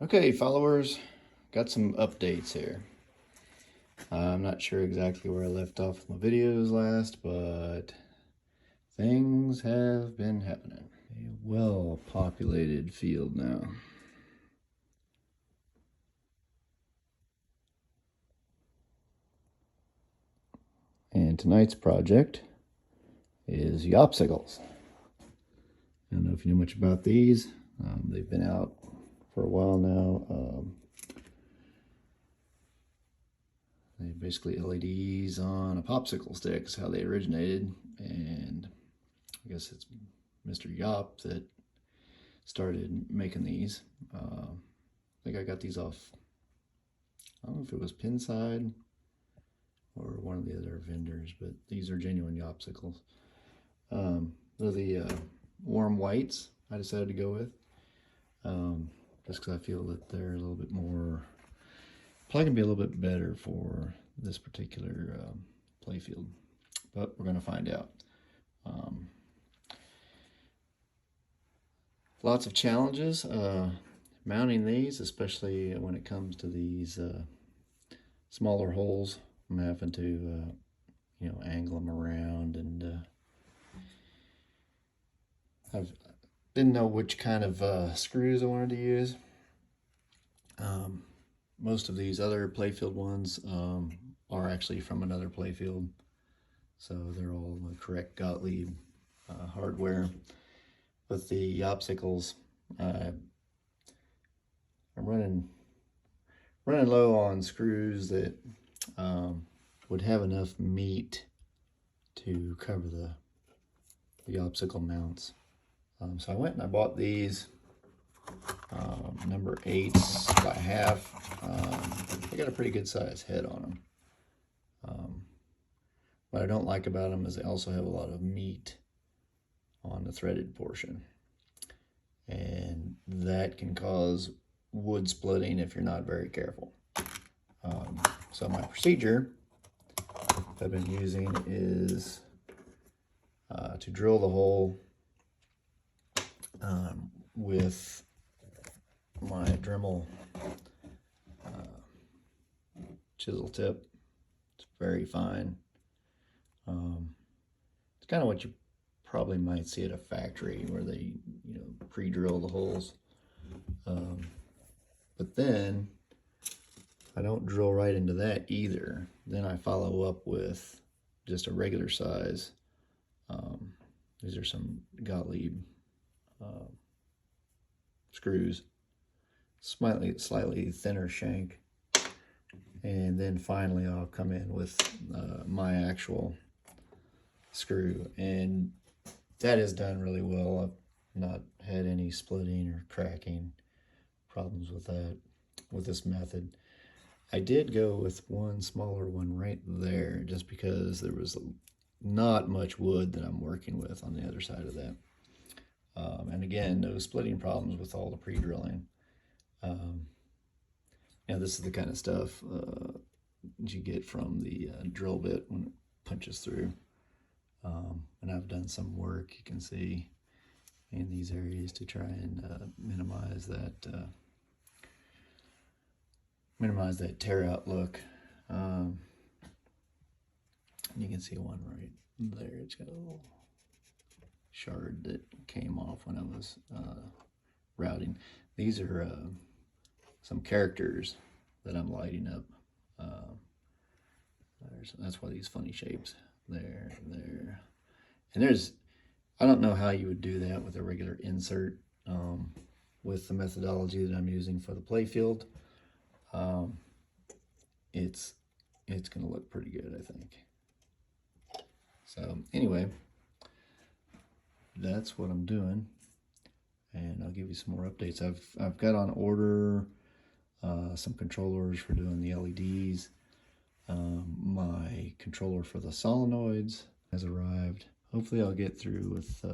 Okay, followers, got some updates here. I'm not sure exactly where I left off with my videos last, but things have been happening. A well-populated field now. And tonight's project is Yoppsicles. I don't know if you know much about these. They've been out for a while now. They're basically LEDs on a popsicle stick is how they originated, and I guess it's Mr. Yopp that started making these. I think I got these off, I don't know if it was Pinside or one of the other vendors, but these are genuine Yoppsicles. They're the warm whites I decided to go with, just because I feel that they're a little bit more, probably can be a little bit better for this particular playfield, but we're going to find out. Lots of challenges mounting these, especially when it comes to these smaller holes. I'm having to angle them around, and I didn't know which kind of screws I wanted to use. Most of these other Playfield ones are actually from another Playfield, so they're all the correct Gottlieb hardware. With the Yoppsicles, I'm running low on screws that would have enough meat to cover the Yoppsicle mounts. So I went and I bought these number 8s by half. They got a pretty good size head on them. What I don't like about them is they also have a lot of meat on the threaded portion, and that can cause wood splitting if you're not very careful. So my procedure I've been using is to drill the hole with my Dremel chisel tip. It's very fine. It's kind of what you probably might see at a factory where they pre-drill the holes, but then I don't drill right into that either. Then I follow up with just a regular size. These are some Gottlieb screws, slightly thinner shank, and then finally I'll come in with my actual screw, and that is done really well. I've not had any splitting or cracking problems with that, with this method. I did go with one smaller one right there just because there was not much wood that I'm working with on the other side of that. And again, no splitting problems with all the pre-drilling. This is the kind of stuff you get from the drill bit when it punches through. And I've done some work, you can see, in these areas to try and minimize that tear out look. You can see one right there. It's got a little shard that came off when I was routing. These are some characters that I'm lighting up. That's why these funny shapes there. And I don't know how you would do that with a regular insert. With the methodology that I'm using for the playfield, it's going to look pretty good, I think. So anyway, that's what I'm doing, and I'll give you some more updates. I've got on order some controllers for doing the LEDs. My controller for the solenoids has arrived. Hopefully I'll get through with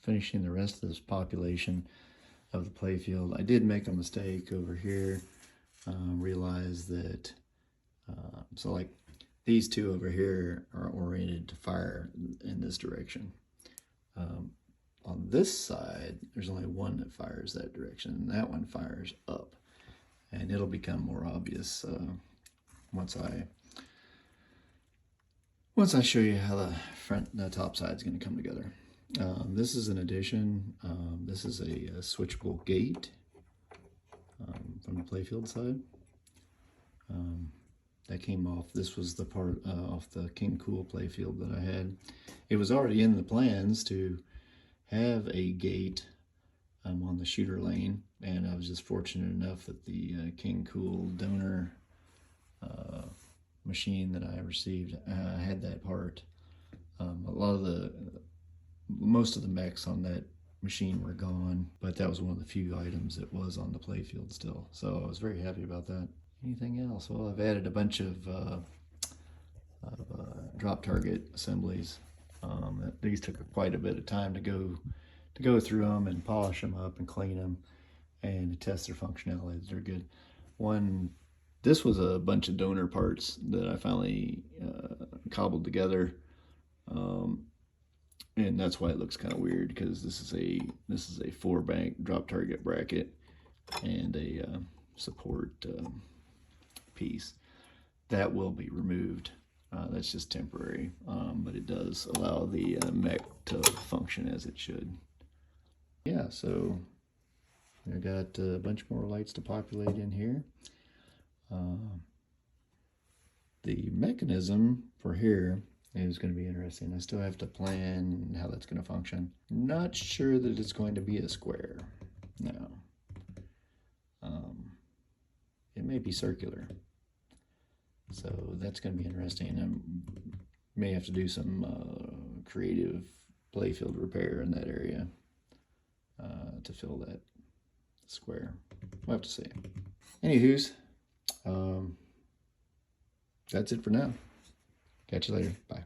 finishing the rest of this population of the playfield. I did make a mistake over here. Realized that so like these two over here are oriented to fire in this direction. On this side, there's only one that fires that direction, and that one fires up. it'll become more obvious once I show you how the top side is going to come together. This is an addition. This is a switchable gate from the Playfield side. That came off. This was the part off the King Cool Playfield that I had. It was already in the plans to have a gate on the shooter lane, and I was just fortunate enough that the King Cool donor machine that I received had that part. Most of the mechs on that machine were gone, but that was one of the few items that was on the Playfield still, so I was very happy about that. Anything else? Well, I've added a bunch of drop target assemblies. These took quite a bit of time to go through them and polish them up and clean them and to test their functionality. They're good. This was a bunch of donor parts that I finally cobbled together, and that's why it looks kind of weird, because this is a 4-bank drop target bracket and a support piece that will be removed. That's just temporary, but it does allow the mech to function as it should. Yeah, so I got a bunch more lights to populate in here. The mechanism for here is going to be interesting. I still have to plan how that's going to function. Not sure that it's going to be a square. No. It may be circular. So that's going to be interesting. I may have to do some creative playfield repair in that area to fill that square. We'll have to see. Anywho's, that's it for now. Catch you later. Bye.